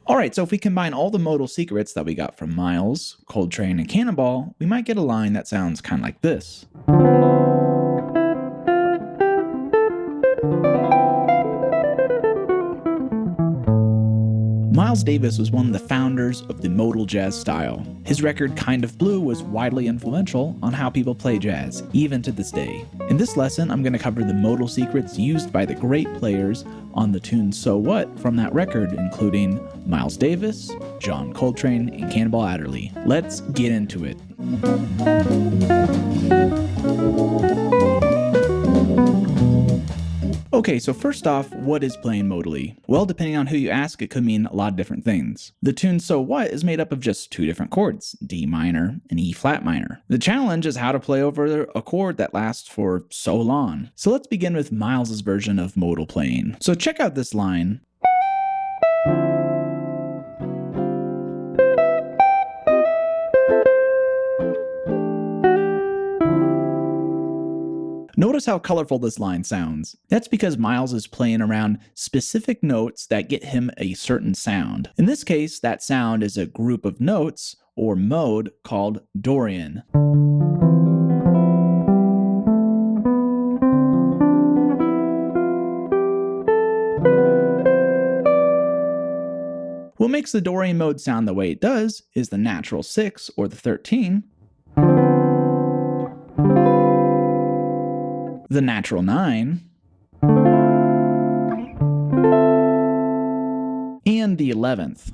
Alright, so if we combine all the modal secrets that we got from Miles, Coltrane, and Cannonball, we might get a line that sounds kind of like this. Miles Davis was one of the founders of the modal jazz style. His record Kind of Blue was widely influential on how people play jazz, even to this day. In this lesson, I'm going to cover the modal secrets used by the great players on the tune So What from that record, including Miles Davis, John Coltrane, and Cannonball Adderley. Let's get into it. Okay, so first off, what is playing modally? Well, depending on who you ask, it could mean a lot of different things. The tune So What is made up of just two different chords, D minor and E flat minor. The challenge is how to play over a chord that lasts for so long. So let's begin with Miles's version of modal playing. So check out this line. Notice how colorful this line sounds. That's because Miles is playing around specific notes that get him a certain sound. In this case, that sound is a group of notes, or mode, called Dorian. What makes the Dorian mode sound the way it does is the natural 6, or the 13, the natural 9, and the 11th.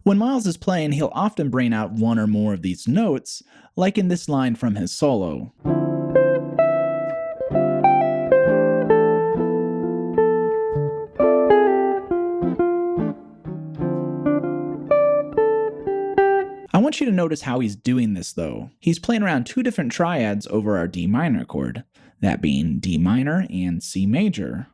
When Miles is playing, he'll often bring out one or more of these notes, like in this line from his solo. I want you to notice how he's doing this though. He's playing around two different triads over our D minor chord, that being D minor and C major.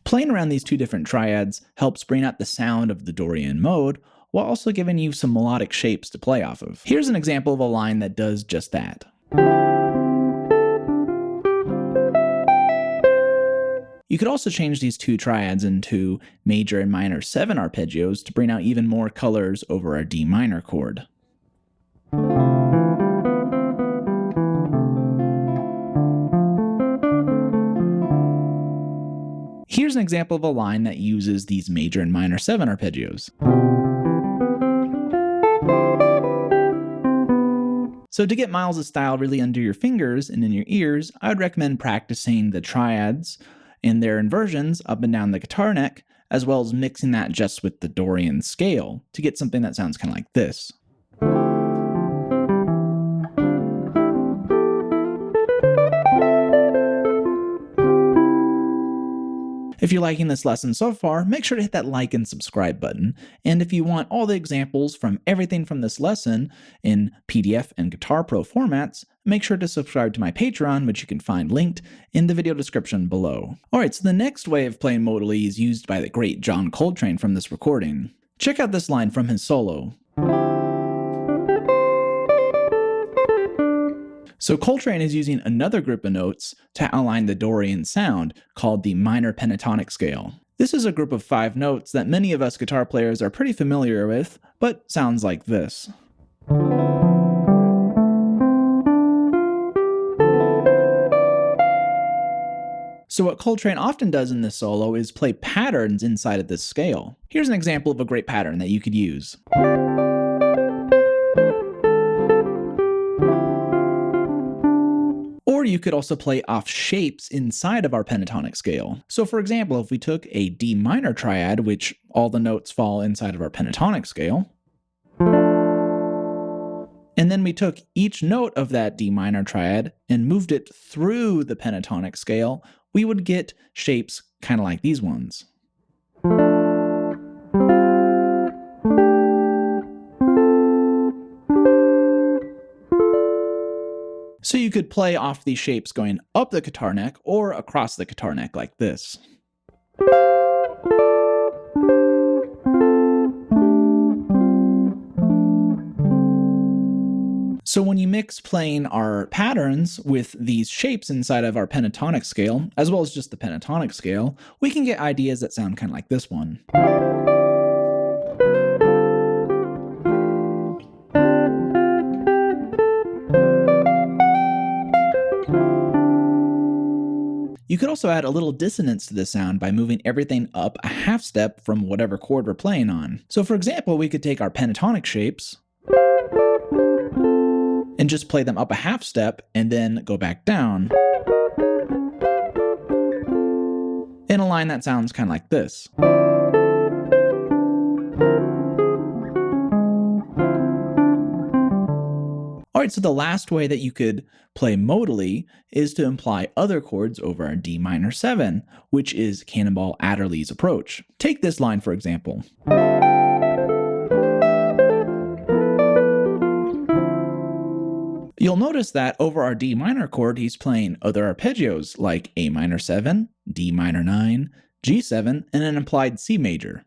Playing around these two different triads helps bring out the sound of the Dorian mode, while also giving you some melodic shapes to play off of. Here's an example of a line that does just that. You could also change these two triads into major and minor 7 arpeggios to bring out even more colors over our D minor chord. Here's an example of a line that uses these major and minor 7 arpeggios. So to get Miles' style really under your fingers and in your ears, I would recommend practicing the triads and their inversions up and down the guitar neck, as well as mixing that just with the Dorian scale to get something that sounds kind of like this. If you're liking this lesson so far, make sure to hit that like and subscribe button. And if you want all the examples from everything from this lesson in PDF and Guitar Pro formats, make sure to subscribe to my Patreon, which you can find linked in the video description below. Alright, so the next way of playing modally is used by the great John Coltrane from this recording. Check out this line from his solo. So Coltrane is using another group of notes to outline the Dorian sound, called the minor pentatonic scale. This is a group of 5 notes that many of us guitar players are pretty familiar with, but sounds like this. So what Coltrane often does in this solo is play patterns inside of this scale. Here's an example of a great pattern that you could use. Or you could also play off shapes inside of our pentatonic scale. So for example, if we took a D minor triad, which all the notes fall inside of our pentatonic scale, and then we took each note of that D minor triad and moved it through the pentatonic scale, we would get shapes kind of like these ones. So you could play off these shapes going up the guitar neck or across the guitar neck like this. So when you mix playing our patterns with these shapes inside of our pentatonic scale, as well as just the pentatonic scale, we can get ideas that sound kind of like this one. You could also add a little dissonance to the sound by moving everything up a half step from whatever chord we're playing on. So for example, we could take our pentatonic shapes and just play them up a half step and then go back down in a line that sounds kind of like this. Alright, so the last way that you could play modally is to imply other chords over a D minor 7, which is Cannonball Adderley's approach. Take this line for example. You'll notice that over our D minor chord, he's playing other arpeggios like A minor 7, D minor 9, G7, and an implied C major.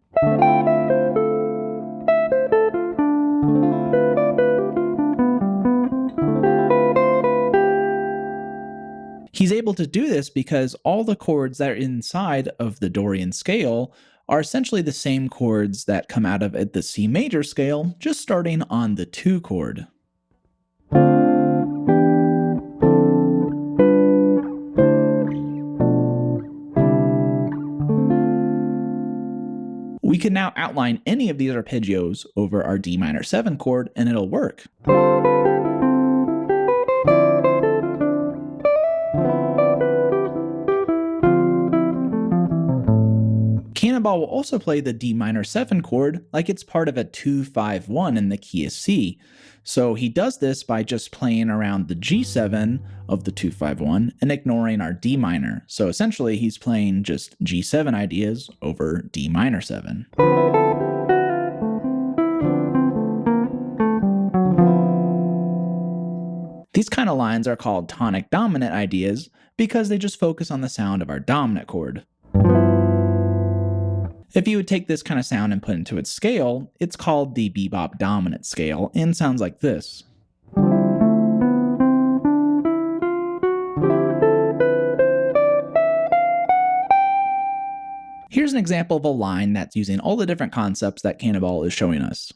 He's able to do this because all the chords that are inside of the Dorian scale are essentially the same chords that come out of the C major scale, just starting on the 2 chord. We can now outline any of these arpeggios over our D minor 7 chord and it'll work. Cannonball will also play the D minor 7 chord like it's part of a 2-5-1 in the key of C. So he does this by just playing around the G7 of the 2-5-1 and ignoring our D minor. So essentially he's playing just G7 ideas over D minor 7. These kind of lines are called tonic dominant ideas because they just focus on the sound of our dominant chord. If you would take this kind of sound and put it into its scale, it's called the bebop dominant scale and sounds like this. Here's an example of a line that's using all the different concepts that Cannonball is showing us.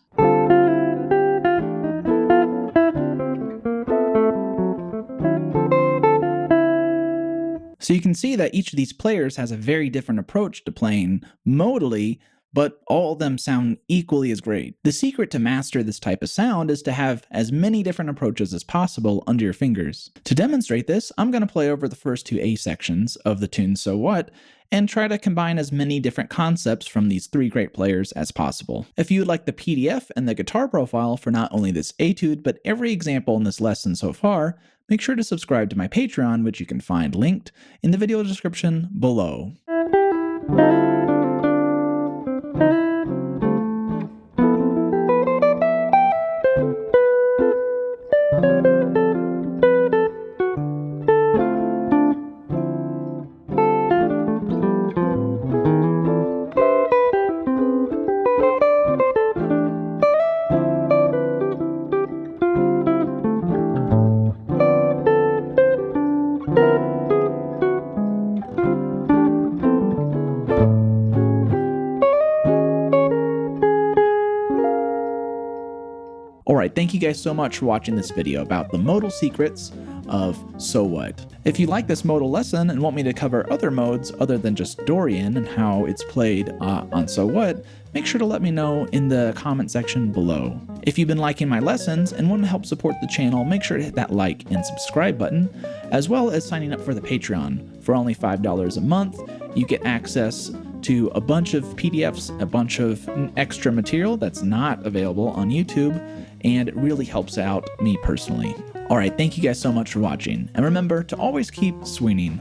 So you can see that each of these players has a very different approach to playing modally, but all of them sound equally as great. The secret to master this type of sound is to have as many different approaches as possible under your fingers. To demonstrate this, I'm going to play over the first 2 A sections of the tune So What, and try to combine as many different concepts from these 3 great players as possible. If you would like the PDF and the guitar profile for not only this etude, but every example in this lesson so far, make sure to subscribe to my Patreon, which you can find linked in the video description below. Alright, thank you guys so much for watching this video about the modal secrets of So What. If you like this modal lesson and want me to cover other modes other than just Dorian and how it's played on So What, make sure to let me know in the comment section below. If you've been liking my lessons and want to help support the channel, make sure to hit that like and subscribe button, as well as signing up for the Patreon. For only $5 a month, you get access to a bunch of PDFs, a bunch of extra material that's not available on YouTube, and it really helps out me personally. Alright, thank you guys so much for watching, and remember to always keep swinging.